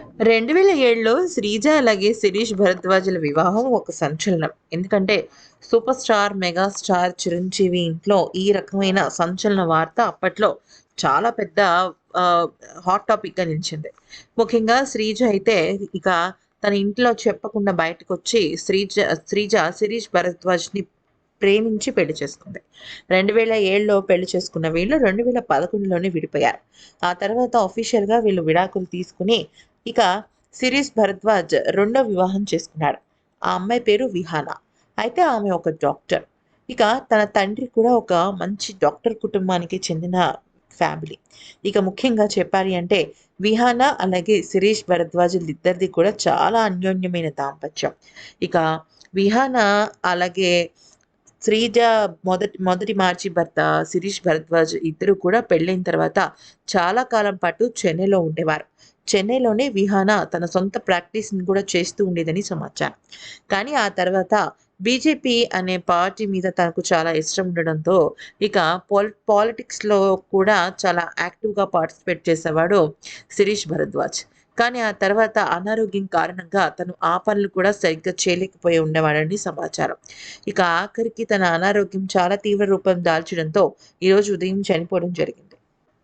2007లో శ్రీజ అలాగే శిరీష్ భరద్వాజుల వివాహం ఒక సంచలనం. ఎందుకంటే super star, mega star Chiranjeevi ఇంట్లో ఈ రకమైన సంచలన వార్త అప్పట్లో చాలా పెద్ద ఆహ్, హాట్ టాపిక్‌గా నిలిచింది. ముఖ్యంగా శ్రీజ అయితే ఇక తన ఇంట్లో చెప్పకుండా బయటకొచ్చి శ్రీజ శిరీష్ భరద్వాజ్‌ని ప్రేమించి పెళ్లి చేసుకుంది. 2007లో పెళ్లి చేసుకున్న వీళ్ళు 2011లోనే విడిపోయారు. ఆ తర్వాత ఆఫీషియల్‌గా వీళ్ళు విడాకులు తీసుకొని ఇక శిరీష్ భరద్వాజ్ రెండో వివాహం చేసుకున్నాడు. ఆ అమ్మాయి పేరు విహానా. అయితే ఆమె ఒక డాక్టర్. ఇక తన తండ్రి కూడా ఒక మంచి డాక్టర్ కుటుంబానికి చెందిన ఫ్యామిలీ. ఇక ముఖ్యంగా చెప్పాలి అంటే విహానా అలాగే శిరీష్ భరద్వాజులిద్దరిది కూడా చాలా అన్యోన్యమైన దాంపత్యం. ఇక విహానా అలాగే శ్రీజ మొదటి మొదటి మార్చి భర్త శిరీష్ భరద్వాజ్ ఇద్దరు కూడా పెళ్ళైన తర్వాత చాలా కాలం పాటు చెన్నైలో ఉండేవారు. చెన్నైలోనే విహానా తన సొంత ప్రాక్టీస్‌ని కూడా చేస్తూ ఉండేదని సమాచారం. కానీ ఆ తర్వాత బీజేపీ అనే పార్టీ మీద తనకు చాలా ఇష్టం ఉండడంతో ఇక పాలిటిక్స్‌లో కూడా చాలా యాక్టివ్‌గా పార్టిసిపేట్ చేసేవాడు శిరీష్ భరద్వాజ్. కానీ ఆ తర్వాత అనారోగ్యం కారణంగా తను ఆ పనులు కూడా సరిగ్గా చేయలేకపోయి ఉండేవాడని సమాచారం. ఇక ఆఖరికి తన అనారోగ్యం చాలా తీవ్ర రూపం దాల్చడంతో ఈరోజు ఉదయం చనిపోవడం జరిగింది.